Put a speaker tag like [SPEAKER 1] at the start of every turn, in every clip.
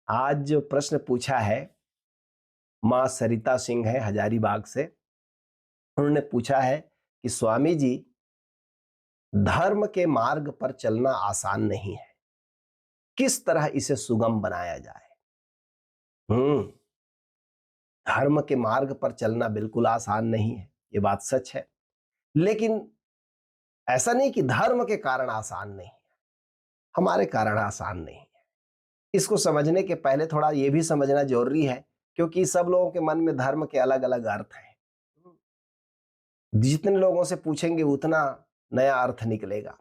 [SPEAKER 1] आज जो प्रश्न पूछा है, माँ सरिता सिंह है हजारीबाग से। उन्होंने पूछा है कि स्वामी जी, धर्म के मार्ग पर चलना आसान नहीं है, किस तरह इसे सुगम बनाया जाए। हम्म धर्म के मार्ग पर चलना बिल्कुल आसान नहीं है, ये बात सच है। लेकिन ऐसा नहीं कि धर्म के कारण आसान नहीं है, हमारे कारण आसान नहीं है। इसको समझने के पहले थोड़ा ये भी समझना जरूरी है, क्योंकि सब लोगों के मन में धर्म के अलग अलग अर्थ हैं। जितने लोगों से पूछेंगे उतना नया अर्थ निकलेगा।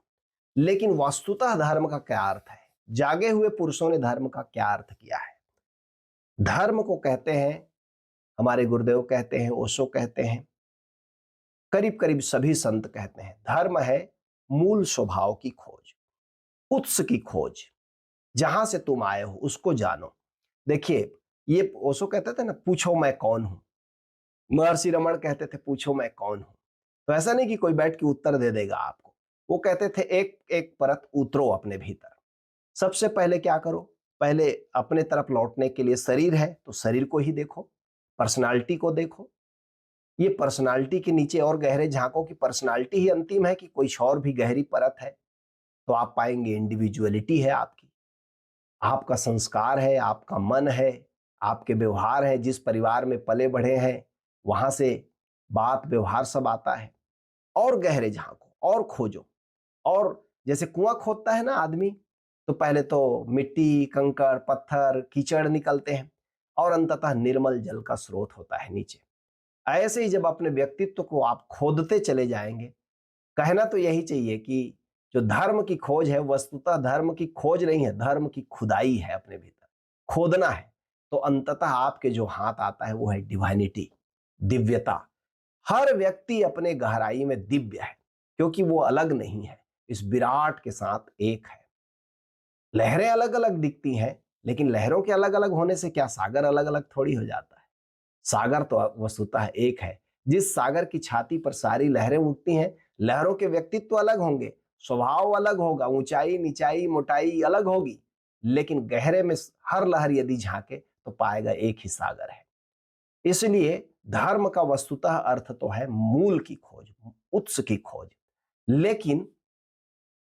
[SPEAKER 1] लेकिन वस्तुतः धर्म का क्या अर्थ है, जागे हुए पुरुषों ने धर्म का क्या अर्थ किया है। धर्म को कहते हैं, हमारे गुरुदेव कहते हैं, ओशो कहते हैं, करीब करीब सभी संत कहते हैं, धर्म है मूल स्वभाव की खोज, उत्स की खोज। जहां से तुम आए हो उसको जानो। देखिए, ये ओशो कहते थे ना, पूछो मैं कौन हूं। महर्षि रमण कहते थे, पूछो मैं कौन हूं। तो ऐसा नहीं कि कोई बैठ के उत्तर दे देगा आपको। वो कहते थे, एक एक परत उतरो अपने भीतर। सबसे पहले क्या करो, पहले अपने तरफ लौटने के लिए शरीर है तो शरीर को ही देखो, पर्सनालिटी को देखो। ये पर्सनालिटी के नीचे और गहरे झांको कि पर्सनालिटी ही अंतिम है कि कोई और भी गहरी परत है। तो आप पाएंगे इंडिविजुअलिटी है आपकी, आपका संस्कार है, आपका मन है, आपके व्यवहार है, जिस परिवार में पले बढ़े हैं वहां से बात व्यवहार सब आता है। और गहरे झांको और खोजो। और जैसे कुआं खोदता है ना आदमी, तो पहले तो मिट्टी, कंकड़, पत्थर, कीचड़ निकलते हैं और अंततः निर्मल जल का स्रोत होता है नीचे। ऐसे ही जब अपने व्यक्तित्व को आप खोदते चले जाएंगे, कहना तो यही चाहिए कि जो धर्म की खोज है, वस्तुतः धर्म की खोज नहीं है, धर्म की खुदाई है, अपने भीतर खोदना है। तो अंततः आपके जो हाथ आता है वो है डिवाइनिटी, दिव्यता। हर व्यक्ति अपने गहराई में दिव्य है, क्योंकि वो अलग नहीं है, इस विराट के साथ एक है। लहरें अलग अलग दिखती हैं, लेकिन लहरों के अलग अलग होने से क्या सागर अलग अलग थोड़ी हो जाता है। सागर तो वस्तुतः एक है। जिस सागर की छाती पर सारी लहरें उठती हैं, लहरों के व्यक्तित्व अलग होंगे, स्वभाव अलग होगा, ऊंचाई नीचाई मोटाई अलग होगी, लेकिन गहरे में हर लहर यदि झांके तो पाएगा एक ही सागर है। इसलिए धर्म का वस्तुतः अर्थ तो है मूल की खोज, उत्स की खोज। लेकिन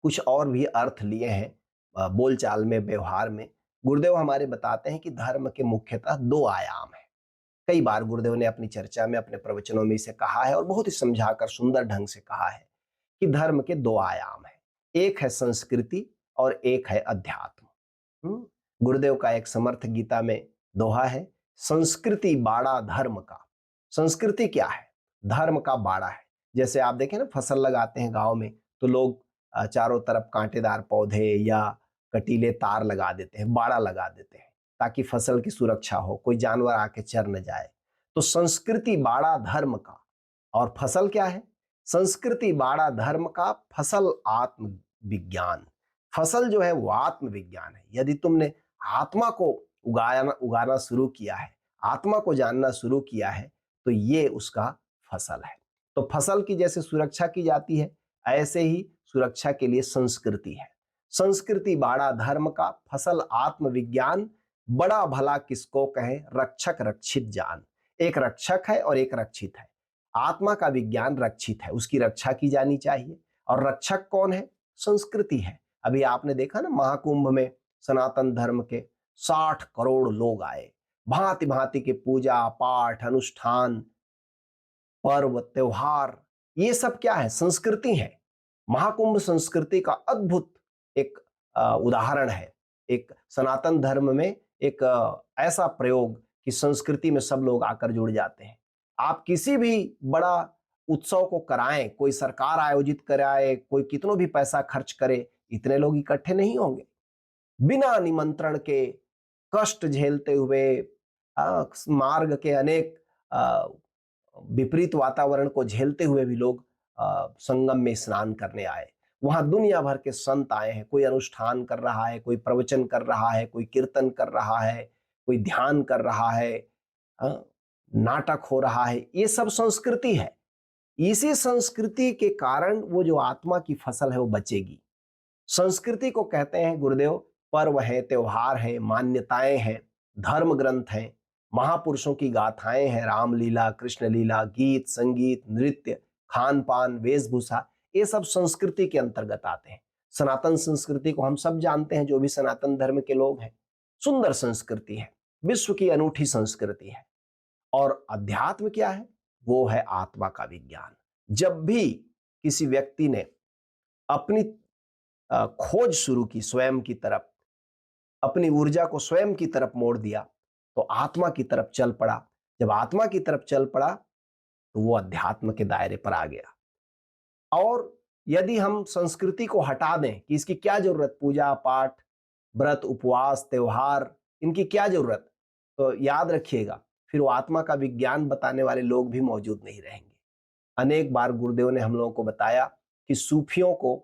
[SPEAKER 1] कुछ और भी अर्थ लिए हैं बोलचाल में, व्यवहार में। गुरुदेव हमारे बताते हैं कि धर्म के मुख्यतः दो आयाम हैं। कई बार गुरुदेव ने अपनी चर्चा में, अपने प्रवचनों में इसे कहा है और बहुत ही समझाकर सुंदर ढंग से कहा है कि धर्म के दो आयाम हैं, एक है संस्कृति और एक है अध्यात्म। गुरुदेव का एक समर्थ गीता में दोहा है, संस्कृति बाड़ा धर्म का। संस्कृति क्या है, धर्म का बाड़ा है। जैसे आप देखें ना, फसल लगाते हैं गांव में, तो लोग चारों तरफ कांटेदार पौधे या कटीले तार लगा देते हैं, बाड़ा लगा देते हैं, ताकि फसल की सुरक्षा हो, कोई जानवर आके चर न जाए। तो संस्कृति बाड़ा धर्म का, और फसल क्या है, संस्कृति बाड़ा धर्म का, फसल आत्म विज्ञान। फसल जो है वो आत्मविज्ञान है। यदि तुमने आत्मा को उगाना उगाना शुरू किया है, आत्मा को जानना शुरू किया है, तो ये उसका फसल है। तो फसल की जैसे सुरक्षा की जाती है, ऐसे ही सुरक्षा के लिए संस्कृति है। संस्कृति बाड़ा धर्म का, फसल आत्मविज्ञान, बड़ा भला किसको कहें, रक्षक रक्षित जान। एक रक्षक है और एक रक्षित है। आत्मा का विज्ञान रक्षित है, उसकी रक्षा की जानी चाहिए। और रक्षक कौन है, संस्कृति है। अभी आपने देखा ना, महाकुंभ में सनातन धर्म के 60 करोड़ लोग आए। भांति भांति के पूजा पाठ, अनुष्ठान, पर्व, त्योहार, ये सब क्या है, संस्कृति है। महाकुंभ संस्कृति का अद्भुत एक उदाहरण है। एक सनातन धर्म में एक ऐसा प्रयोग कि संस्कृति में सब लोग आकर जुड़ जाते हैं। आप किसी भी बड़ा उत्सव को कराएं, कोई सरकार आयोजित कराए, कोई कितनों भी पैसा खर्च करे, इतने लोग इकट्ठे नहीं होंगे। बिना निमंत्रण के, कष्ट झेलते हुए, मार्ग के अनेक विपरीत वातावरण को झेलते हुए भी लोग संगम में स्नान करने आए। वहां दुनिया भर के संत आए हैं, कोई अनुष्ठान कर रहा है, कोई प्रवचन कर रहा है, कोई कीर्तन कर रहा है, कोई ध्यान कर रहा है, नाटक हो रहा है। ये सब संस्कृति है। इसी संस्कृति के कारण वो जो आत्मा की फसल है वो बचेगी। संस्कृति को कहते हैं गुरुदेव पर्व हैं, त्योहार हैं, मान्यताएं हैं, धर्म ग्रंथ हैं, महापुरुषों की गाथाएं हैं, रामलीला, कृष्ण लीला, गीत, संगीत, नृत्य, खान पान, वेशभूषा, ये सब संस्कृति के अंतर्गत आते हैं। सनातन संस्कृति को हम सब जानते हैं, जो भी सनातन धर्म के लोग हैं। सुंदर संस्कृति है, विश्व की अनूठी संस्कृति है। और अध्यात्म क्या है? वो है आत्मा का विज्ञान। जब भी किसी व्यक्ति ने अपनी खोज शुरू की स्वयं की तरफ, अपनी ऊर्जा को स्वयं की तरफ मोड़ दिया, तो आत्मा की तरफ चल पड़ा। जब आत्मा की तरफ चल पड़ा तो वो अध्यात्म के दायरे पर आ गया। और यदि हम संस्कृति को हटा दें कि इसकी क्या जरूरत, पूजा पाठ, व्रत, उपवास, त्योहार, इनकी क्या जरूरत, तो याद रखिएगा फिर वो आत्मा का विज्ञान बताने वाले लोग भी मौजूद नहीं रहेंगे। अनेक बार गुरुदेव ने हम लोगों को बताया कि सूफियों को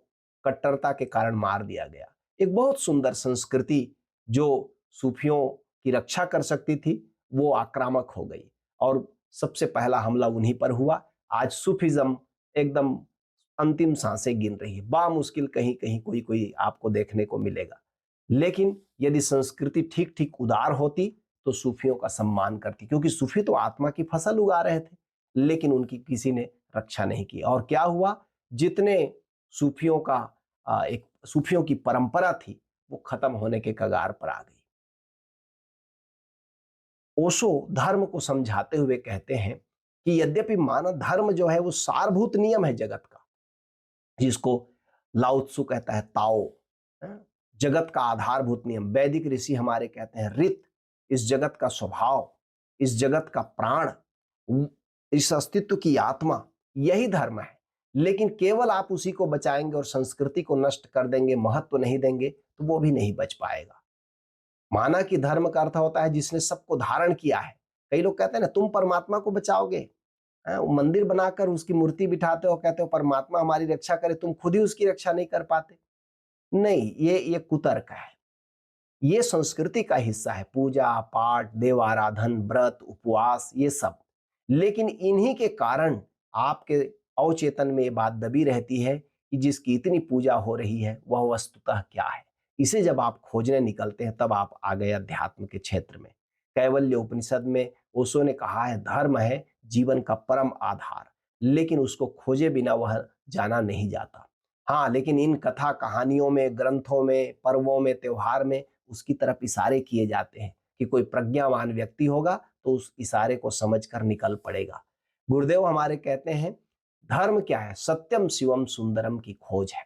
[SPEAKER 1] कट्टरता के कारण मार दिया गया। एक बहुत सुंदर संस्कृति जो सूफियों की रक्षा कर सकती थी, वो आक्रामक हो गई और सबसे पहला हमला उन्हीं पर हुआ। आज सूफिज्म एकदम अंतिम सांसें गिन रही है। बामुश्किल कहीं कहीं कोई कोई आपको देखने को मिलेगा। लेकिन यदि संस्कृति ठीक ठीक उदार होती तो सूफियों का सम्मान करती, क्योंकि सूफी तो आत्मा की फसल उगा रहे थे, लेकिन उनकी किसी ने रक्षा नहीं की। और क्या हुआ, जितने सूफियों का एक सूफियों की परंपरा थी वो खत्म होने के कगार पर आ गई। ओशो धर्म को समझाते हुए कहते हैं कि यद्यपि मानव धर्म जो है वो सारभूत नियम है जगत का, जिसको लाओ त्सु कहता है ताओ, जगत का आधारभूत नियम। वैदिक ऋषि हमारे कहते हैं रित, इस जगत का स्वभाव, इस जगत का प्राण, इस अस्तित्व की आत्मा, यही धर्म है। लेकिन केवल आप उसी को बचाएंगे और संस्कृति को नष्ट कर देंगे, महत्व नहीं देंगे, तो वो भी नहीं बच पाएगा। माना कि धर्म का अर्थ होता है जिसने सबको धारण किया है। कई लोग कहते हैं ना, तुम परमात्मा को बचाओगे, मंदिर बनाकर उसकी मूर्ति बिठाते हो, कहते हो परमात्मा हमारी रक्षा करे, तुम खुद ही उसकी रक्षा नहीं कर पाते। नहीं, ये कुतर्क है। ये संस्कृति का हिस्सा है, पूजा पाठ, देव आराधन, व्रत, उपवास, ये सब। लेकिन इन्हीं के कारण आपके अवचेतन में ये बात दबी रहती है कि जिसकी इतनी पूजा हो रही है वह वस्तुतः क्या है। इसे जब आप खोजने निकलते हैं तब आप आ गए अध्यात्म के क्षेत्र में। कैवल्य उपनिषद में ओशो ने कहा है, धर्म है जीवन का परम आधार, लेकिन उसको खोजे बिना वह जाना नहीं जाता। हाँ, लेकिन इन कथा कहानियों में, ग्रंथों में, पर्वों में, त्योहार में उसकी तरफ इशारे किए जाते हैं कि कोई प्रज्ञावान व्यक्ति होगा तो उस इशारे को समझकर निकल पड़ेगा। गुरुदेव हमारे कहते हैं, धर्म क्या है? सत्यम शिवम सुंदरम की खोज है।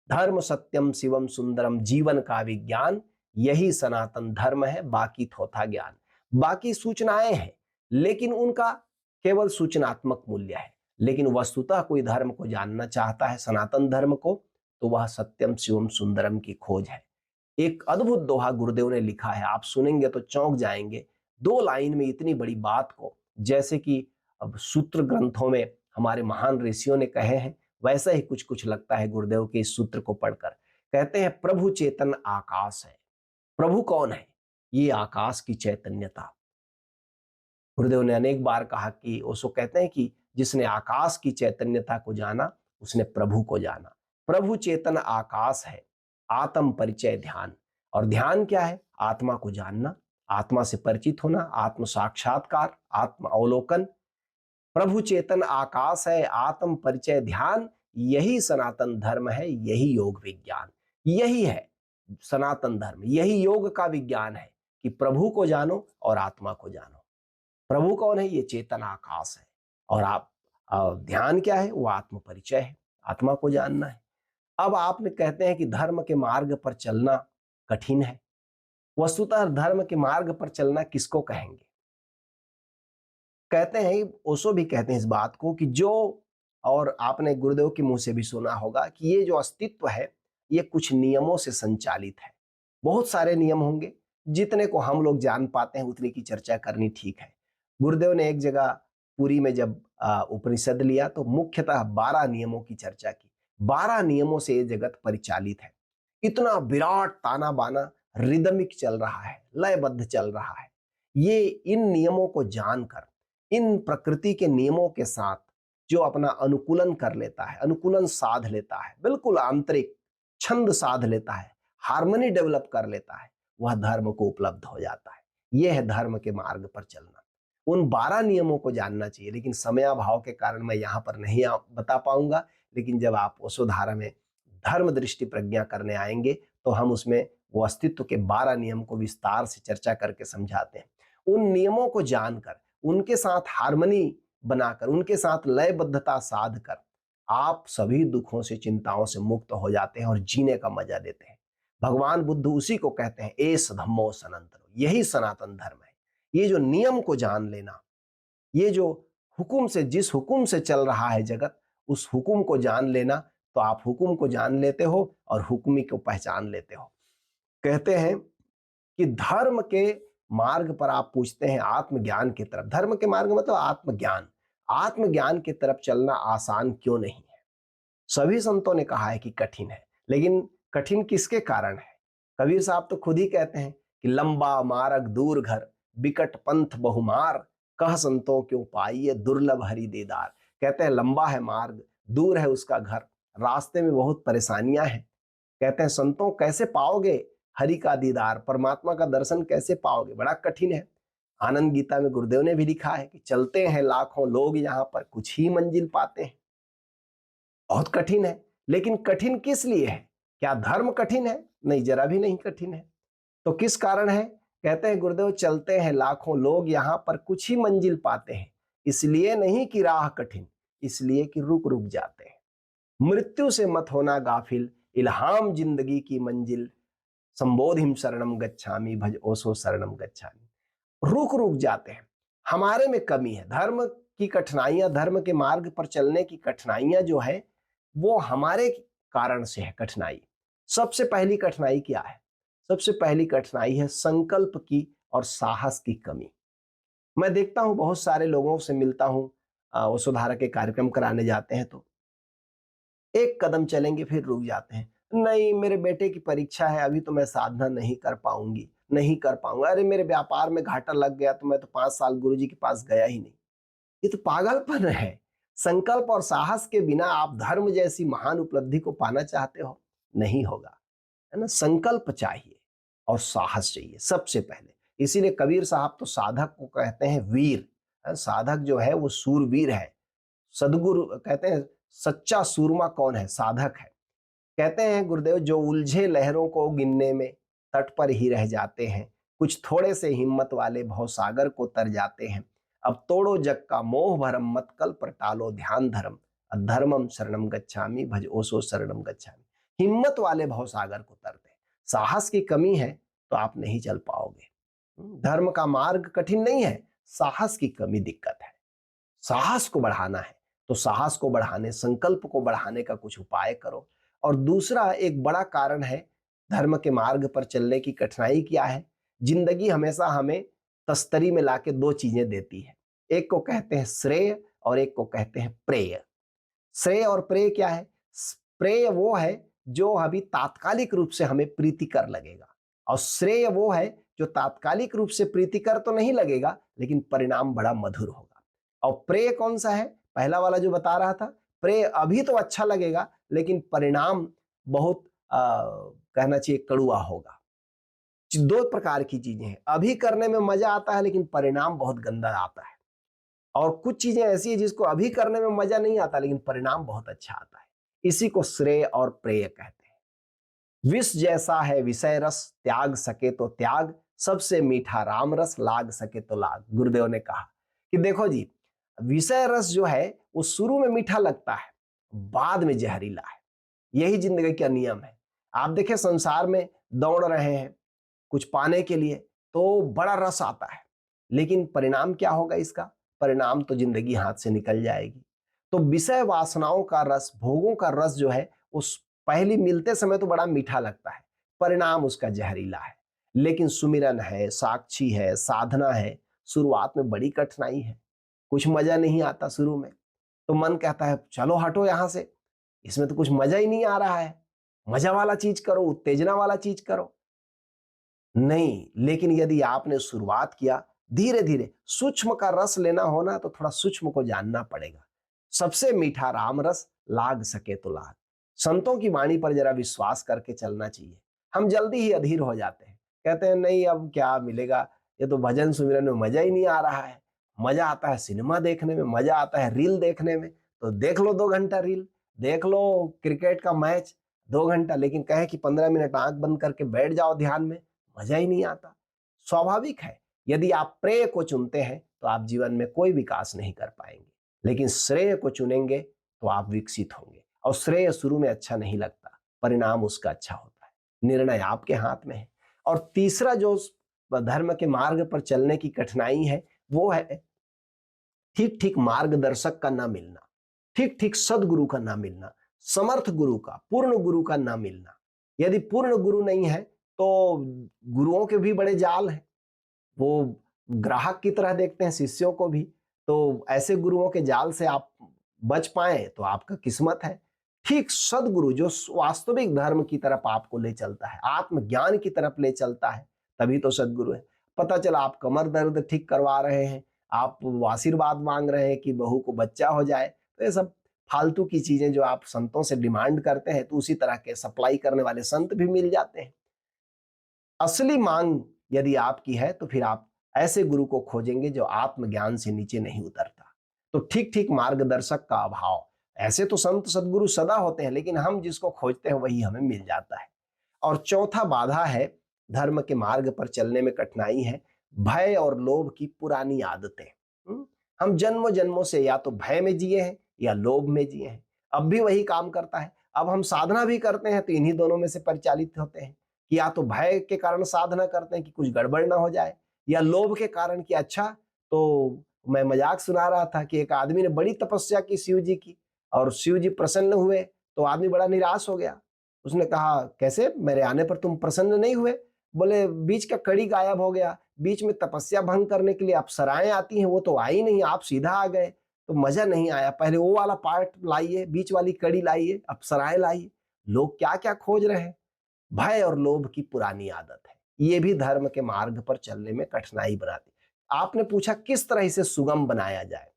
[SPEAKER 1] धर्म सत्यम शिवम सुंदरम, जीवन का विज्ञान, यही सनातन धर्म है। बाकी थोथा ज्ञान, बाकी सूचनाएं हैं, लेकिन उनका केवल सूचनात्मक मूल्य है। लेकिन वस्तुतः कोई धर्म को जानना चाहता है, सनातन धर्म को, तो वह सत्यम शिवम सुंदरम की खोज है। एक अद्भुत दोहा गुरुदेव ने लिखा है, आप सुनेंगे तो चौंक जाएंगे। 2 लाइन में इतनी बड़ी बात को, जैसे कि अब सूत्र ग्रंथों में हमारे महान ऋषियों ने कहे हैं, वैसा ही कुछ कुछ लगता है गुरुदेव के इस सूत्र को पढ़कर। कहते हैं, प्रभु चेतन आकाश है। प्रभु कौन है? ये आकाश की चैतन्यता। गुरुदेव ने अनेक बार कहा कि ओशो कहते हैं कि जिसने आकाश की चैतन्यता को जाना उसने प्रभु को जाना। प्रभु चेतन आकाश है, आत्म परिचय ध्यान। और ध्यान क्या है? आत्मा को जानना, आत्मा से परिचित होना, आत्म साक्षात्कार, आत्म अवलोकन। प्रभु चेतन आकाश है, आत्म परिचय ध्यान, यही सनातन धर्म है, यही योग विज्ञान, यही है सनातन धर्म, यही योग का विज्ञान है कि प्रभु को जानो और आत्मा को जानो। प्रभु कौन है? ये चेतन आकाश है। और आप ध्यान क्या है? वो आत्म परिचय है, आत्मा को जानना है। अब आपने कहते हैं कि धर्म के मार्ग पर चलना कठिन है। वस्तुतः धर्म के मार्ग पर चलना किसको कहेंगे? कहते हैं, ओशो भी कहते हैं इस बात को कि जो, और आपने गुरुदेव के मुंह से भी सुना होगा कि ये जो अस्तित्व है ये कुछ नियमों से संचालित है। बहुत सारे नियम होंगे, जितने को हम लोग जान पाते हैं उतनी की चर्चा करनी ठीक है। गुरुदेव ने एक जगह पुरी में जब उपनिषद लिया तो मुख्यतः 12 नियमों की चर्चा की। 12 नियमों से ये जगत परिचालित है। इतना विराट ताना बाना रिदमिक चल रहा है, लयबद्ध चल रहा है। ये इन नियमों को जानकर, इन प्रकृति के नियमों के साथ जो अपना अनुकूलन कर लेता है, अनुकूलन साध लेता है, बिल्कुल आंतरिक छंद साध लेता है, हार्मनी डेवलप कर लेता है, वह धर्म को उपलब्ध हो जाता है। यह है धर्म के मार्ग पर चलना। उन 12 नियमों को जानना चाहिए, लेकिन समयाभाव के कारण मैं यहाँ पर नहीं बता पाऊंगा। लेकिन जब आप वसुधारा में धर्म दृष्टि प्रज्ञा करने आएंगे तो हम उसमें वो अस्तित्व के 12 नियम को विस्तार से चर्चा करके समझाते हैं। उन नियमों को जानकर, उनके साथ हार्मनी बनाकर, उनके साथ लयबद्धता साध कर आप सभी दुखों से, चिंताओं से मुक्त हो जाते हैं और जीने का मजा लेते हैं। भगवान बुद्ध उसी को कहते हैं एस धम्मो सनातनो, यही सनातन धर्म है। ये जो नियम को जान लेना, ये जो हुकुम से, जिस हुकुम से चल रहा है जगत, उस हुकुम को जान लेना, तो आप हुकुम को जान लेते हो और हुक्मी को पहचान लेते हो। कहते हैं कि धर्म के मार्ग पर आप पूछते हैं आत्मज्ञान की तरफ। धर्म के मार्ग मतलब आत्मज्ञान। आत्मज्ञान की तरफ चलना आसान क्यों नहीं है? सभी संतों ने कहा है कि कठिन है, लेकिन कठिन किसके कारण है? कबीर साहब तो खुद ही कहते हैं कि लंबा मार्ग दूर घर, बिकट पंथ बहुमार, कह संतों क्यों पाइए दुर्लभ हरि दीदार। कहते हैं लंबा है मार्ग, दूर है उसका घर, रास्ते में बहुत परेशानियां हैं। कहते हैं संतों कैसे पाओगे हरि का दीदार, परमात्मा का दर्शन कैसे पाओगे? बड़ा कठिन है। आनंद गीता में गुरुदेव ने भी लिखा है कि चलते हैं लाखों लोग यहाँ पर, कुछ ही मंजिल पाते हैं। बहुत कठिन है। लेकिन कठिन किस लिए है? क्या धर्म कठिन है? नहीं, जरा भी नहीं कठिन है। तो किस कारण है? कहते हैं गुरुदेव चलते हैं लाखों लोग यहाँ पर, कुछ ही मंजिल पाते हैं। इसलिए नहीं कि राह कठिन, इसलिए कि रुक रुक जाते हैं। मृत्यु से मत होना गाफिल, इल्हाम जिंदगी की मंजिल, संबोधिम शरणम गच्छामि भज ओसो शरणम गच्छामि। रुक रुक जाते हैं। हमारे में कमी है। धर्म की कठिनाइयां, धर्म के मार्ग पर चलने की कठिनाइयां जो है, वो हमारे कारण से है कठिनाई। सबसे पहली कठिनाई क्या है? सबसे पहली कठिनाई है संकल्प की और साहस की कमी। मैं देखता हूं, बहुत सारे लोगों से मिलता हूं, वसुधारा के कार्यक्रम कराने जाते हैं तो एक कदम चलेंगे फिर रुक जाते हैं। नहीं, मेरे बेटे की परीक्षा है, अभी तो मैं साधना नहीं कर पाऊंगी, नहीं कर पाऊंगा। अरे मेरे व्यापार में घाटा लग गया तो मैं तो 5 साल गुरुजी के पास गया ही नहीं। ये तो पागलपन है। संकल्प और साहस के बिना आप धर्म जैसी महान उपलब्धि को पाना चाहते हो, नहीं होगा। है ना? संकल्प चाहिए और साहस चाहिए सबसे पहले। इसीलिए कबीर साहब तो साधक को कहते हैं वीर। साधक जो है वो सूरवीर है। सदगुरु कहते हैं सच्चा सूरमा कौन है? साधक है। कहते हैं गुरुदेव जो उलझे लहरों को गिनने में तट पर ही रह जाते हैं, कुछ थोड़े से हिम्मत वाले भवसागर को तर जाते हैं। अब तोड़ो जग का मोह भरम, मत कल पर टालो ध्यान धर्म, अधर्मम शरणम गच्छामि भज ओसो शरणम गच्छामि। हिम्मत वाले भवसागर को तरते हैं। साहस की कमी है तो आप नहीं चल पाओगे। धर्म का मार्ग कठिन नहीं है, साहस की कमी दिक्कत है। साहस को बढ़ाना है तो साहस को बढ़ाने, संकल्प को बढ़ाने का कुछ उपाय करो। और दूसरा एक बड़ा कारण है धर्म के मार्ग पर चलने की कठिनाई क्या है? जिंदगी हमेशा हमें तस्तरी में लाके दो चीजें देती है। एक को कहते हैं श्रेय और एक को कहते हैं प्रेय। श्रेय और प्रेय क्या है? प्रेय वो है जो अभी तात्कालिक रूप से हमें प्रीतिकर लगेगा, और श्रेय वो है जो तात्कालिक रूप से प्रीतिकर तो नहीं लगेगा लेकिन परिणाम बड़ा मधुर होगा। और प्रेय कौन सा है? पहला वाला जो बता रहा था, प्रेय अभी तो अच्छा लगेगा लेकिन परिणाम बहुत कहना चाहिए कड़ुआ होगा। दो प्रकार की चीजें हैं, अभी करने में मजा आता है लेकिन परिणाम बहुत गंदा आता है। और कुछ चीजें ऐसी है जिसको अभी करने में मजा नहीं आता लेकिन परिणाम बहुत अच्छा आता है। इसी को श्रेय और प्रेय कहते हैं। विष जैसा है विषय रस, त्याग सके तो त्याग, सबसे मीठा राम रस, लाग सके तो लाग। गुरुदेव ने कहा कि देखो जी, विषय रस जो है वो शुरू में मीठा लगता है, बाद में जहरीला है। यही जिंदगी का नियम है। आप देखें संसार में दौड़ रहे हैं कुछ पाने के लिए तो बड़ा रस आता है, लेकिन परिणाम क्या होगा इसका? परिणाम तो जिंदगी हाथ से निकल जाएगी। तो विषय वासनाओं का रस, भोगों का रस जो है उस पहली मिलते समय तो बड़ा मीठा लगता है, परिणाम उसका जहरीला है। लेकिन सुमिरन है, साक्षी है, साधना है, शुरुआत में बड़ी कठिनाई है, कुछ मजा नहीं आता शुरू में। तो मन कहता है चलो हटो यहां से, इसमें तो कुछ मजा ही नहीं आ रहा है, मजा वाला चीज करो, उत्तेजना वाला चीज करो। नहीं, लेकिन यदि आपने शुरुआत किया, धीरे धीरे सूक्ष्म का रस लेना होना तो थोड़ा सूक्ष्म को जानना पड़ेगा। सबसे मीठा राम रस, लाग सके तो लाग। संतों की वाणी पर जरा विश्वास करके चलना चाहिए। हम जल्दी ही अधीर हो जाते हैं, कहते हैं नहीं अब क्या मिलेगा, ये तो भजन सुमिरन में मजा ही नहीं आ रहा है। मजा आता है सिनेमा देखने में, मजा आता है रील देखने में, तो देख लो 2 घंटा रील, देख लो क्रिकेट का मैच 2 घंटा, लेकिन कहे कि 15 मिनट आंख बंद करके बैठ जाओ ध्यान में, मजा ही नहीं आता। स्वाभाविक है, यदि आप प्रेय को चुनते हैं तो आप जीवन में कोई विकास नहीं कर पाएंगे, लेकिन श्रेय को चुनेंगे तो आप विकसित होंगे। और श्रेय शुरू में अच्छा नहीं लगता, परिणाम उसका अच्छा होता है, निर्णय आपके हाथ में है। और तीसरा जो धर्म के मार्ग पर चलने की कठिनाई है, वो है ठीक ठीक मार्गदर्शक का ना मिलना, ठीक ठीक सदगुरु का ना मिलना, समर्थ गुरु का, पूर्ण गुरु का ना मिलना। यदि पूर्ण गुरु नहीं है तो गुरुओं के भी बड़े जाल हैं, वो ग्राहक की तरह देखते हैं शिष्यों को भी। तो ऐसे गुरुओं के जाल से आप बच पाए तो आपका किस्मत है। ठीक सदगुरु जो वास्तविक धर्म की तरफ आपको ले चलता है, आत्मज्ञान की तरफ ले चलता है, तभी तो सदगुरु है। पता चला आप कमर दर्द ठीक करवा रहे हैं, आप आशीर्वाद मांग रहे हैं कि बहू को बच्चा हो जाए, तो ये सब फालतू की चीजें जो आप संतों से डिमांड करते हैं, तो उसी तरह के सप्लाई करने वाले संत भी मिल जाते हैं। असली मांग यदि आपकी है तो फिर आप ऐसे गुरु को खोजेंगे जो आत्मज्ञान से नीचे नहीं उतरता। तो ठीक ठीक मार्गदर्शक का अभाव, ऐसे तो संत सदगुरु सदा होते हैं, लेकिन हम जिसको खोजते हैं वही हमें मिल जाता है। और चौथा बाधा है धर्म के मार्ग पर चलने में कठिनाई है, भय और लोभ की पुरानी आदतें। हम जन्मों जन्मों से या तो भय में जिए हैं या लोभ में जिए हैं, अब भी वही काम करता है। अब हम साधना भी करते हैं तो इन्हीं दोनों में से परिचालित होते हैं, कि या तो भय के कारण साधना करते हैं कि कुछ गड़बड़ ना हो जाए, या लोभ के कारण कि अच्छा, तो मैं मजाक सुना रहा था कि एक आदमी ने बड़ी तपस्या की शिव जी की, और शिव जी प्रसन्न हुए, तो आदमी बड़ा निराश हो गया। उसने कहा कैसे मेरे आने पर तुम प्रसन्न नहीं हुए? बोले बीच का कड़ी गायब हो गया, बीच में तपस्या भंग करने के लिए अप्सराएं आती हैं, वो तो आई नहीं, आप सीधा आ गए, तो मजा नहीं आया। पहले वो वाला पार्ट लाइए, बीच वाली कड़ी लाइए, अप्सराएं लाइए। लोग क्या क्या खोज रहे हैं। भय और लोभ की पुरानी आदत है, ये भी धर्म के मार्ग पर चलने में कठिनाई बनाती। आपने पूछा किस तरह इसे सुगम बनाया जाए,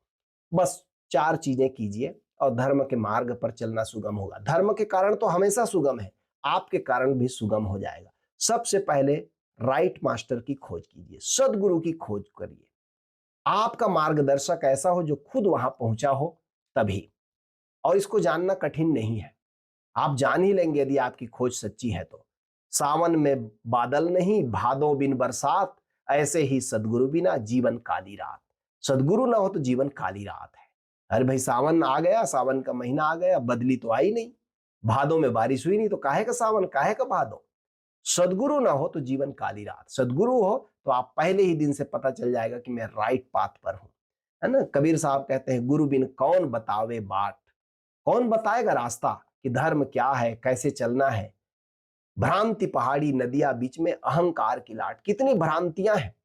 [SPEAKER 1] बस 4 चीजें कीजिए और धर्म के मार्ग पर चलना सुगम होगा। धर्म के कारण तो हमेशा सुगम है, आपके कारण भी सुगम हो जाएगा। सबसे पहले राइट मास्टर की खोज कीजिए, सदगुरु की खोज करिए, आपका मार्गदर्शक ऐसा हो जो खुद वहां पहुंचा हो, तभी। और इसको जानना कठिन नहीं है, आप जान ही लेंगे यदि आपकी खोज सच्ची है तो। सावन में बादल नहीं, भादों बिन बरसात, ऐसे ही सदगुरु बिना जीवन काली रात। सदगुरु ना हो तो जीवन काली रात है। अरे भाई सावन आ गया, सावन का महीना आ गया, बदली तो आई नहीं, भादों में बारिश हुई नहीं, तो काहे का सावन, काहे का भादो। सदगुरु ना हो तो जीवन काली रात, सदगुरु हो तो आप पहले ही दिन से पता चल जाएगा कि मैं राइट पाथ पर हूं, है ना। कबीर साहब कहते हैं गुरु बिन कौन बतावे बाट, कौन बताएगा रास्ता कि धर्म क्या है, कैसे चलना है। भ्रांति पहाड़ी नदियां बीच में अहंकार की लाट, कितनी भ्रांतियां हैं,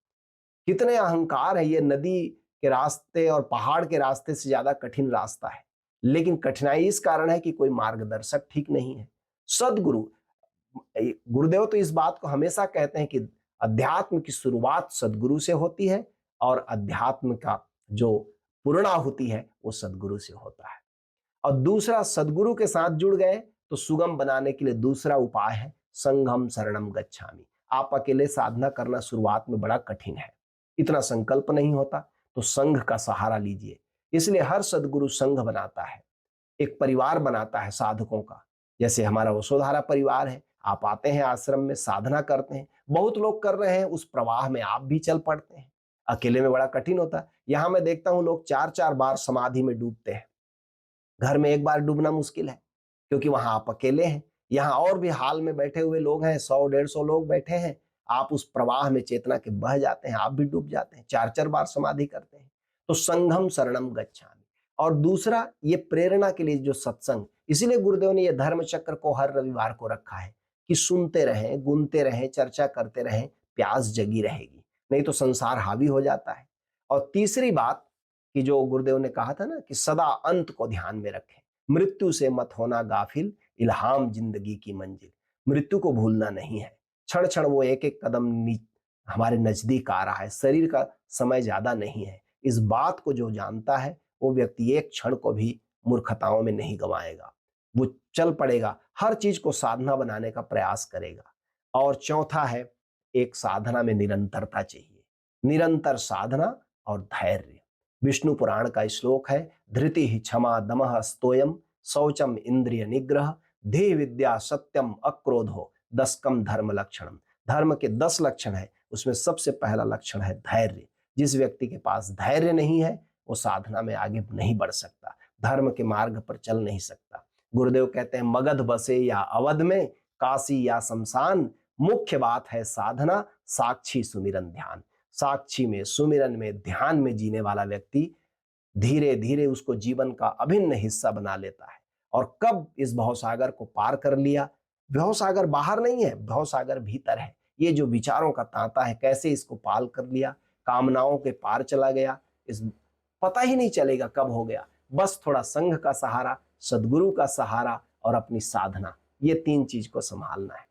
[SPEAKER 1] कितने अहंकार है। ये नदी के रास्ते और पहाड़ के रास्ते से ज्यादा कठिन रास्ता है, लेकिन कठिनाई इस कारण है कि कोई मार्गदर्शक ठीक नहीं है। सदगुरु, गुरुदेव तो इस बात को हमेशा कहते हैं कि अध्यात्म की शुरुआत सदगुरु से होती है, और अध्यात्म का जो पूर्णाहुति है वो सदगुरु से होता है। और दूसरा, सदगुरु के साथ जुड़ गए तो सुगम बनाने के लिए दूसरा उपाय है संघम शरणम गच्छामि। आप अकेले साधना करना शुरुआत में बड़ा कठिन है, इतना संकल्प नहीं होता, तो संघ का सहारा लीजिए। इसलिए हर सदगुरु संघ बनाता है, एक परिवार बनाता है साधकों का। जैसे हमारा वसुधारा परिवार है, आप आते हैं आश्रम में, साधना करते हैं, बहुत लोग कर रहे हैं, उस प्रवाह में आप भी चल पड़ते हैं। अकेले में बड़ा कठिन होता है। यहां मैं देखता हूं लोग 4 4 बार समाधि में डूबते हैं, घर में एक बार डूबना मुश्किल है, क्योंकि वहां आप अकेले हैं। यहाँ और भी हाल में बैठे हुए लोग हैं, 100 150 लोग बैठे हैं, आप उस प्रवाह में चेतना के बह जाते हैं, आप भी डूब जाते हैं, 4 4 बार समाधि करते हैं। तो संघम शरणम गच्छामि। और दूसरा, ये प्रेरणा के लिए जो सत्संग, इसीलिए गुरुदेव ने ये धर्म चक्र को हर रविवार को रखा है कि सुनते रहें, गुनते रहें, चर्चा करते रहें, प्यास जगी रहेगी, नहीं तो संसार हावी हो जाता है। और तीसरी बात कि जो गुरुदेव ने कहा था ना कि सदा अंत को ध्यान में रखें, मृत्यु से मत होना गाफिल, इल्हाम जिंदगी की मंजिल। मृत्यु को भूलना नहीं है, क्षण क्षण वो एक एक कदम हमारे नजदीक आ रहा है, शरीर का समय ज्यादा नहीं है। इस बात को जो जानता है वो व्यक्ति एक क्षण को भी मूर्खताओं में नहीं गंवाएगा, वो चल पड़ेगा, हर चीज को साधना बनाने का प्रयास करेगा। और चौथा है, एक साधना में निरंतरता चाहिए, निरंतर साधना और धैर्य। विष्णु पुराण का श्लोक है, धृति क्षमा दमः स्तोयम शौचम इंद्रिय निग्रह धीर विद्या सत्यम अक्रोधो दशकम धर्म लक्षणम। धर्म के 10 लक्षण है, उसमें सबसे पहला लक्षण है धैर्य। जिस व्यक्ति के पास धैर्य नहीं है वो साधना में आगे नहीं बढ़ सकता, धर्म के मार्ग पर चल नहीं सकता। गुरुदेव कहते हैं, मगध बसे या अवध में, काशी या शमशान, मुख्य बात है साधना, साक्षी सुमिरन ध्यान। साक्षी में, सुमिरन में, ध्यान में जीने वाला व्यक्ति धीरे धीरे उसको जीवन का अभिन्न हिस्सा बना लेता है। और कब इस भवसागर को पार कर लिया, भवसागर बाहर नहीं है, भवसागर भीतर है। ये जो विचारों का तांता है, कैसे इसको पार कर लिया, कामनाओं के पार चला गया, इस पता ही नहीं चलेगा कब हो गया। बस थोड़ा संघ का सहारा, सदगुरु का सहारा और अपनी साधना, ये 3 चीज को संभालना है।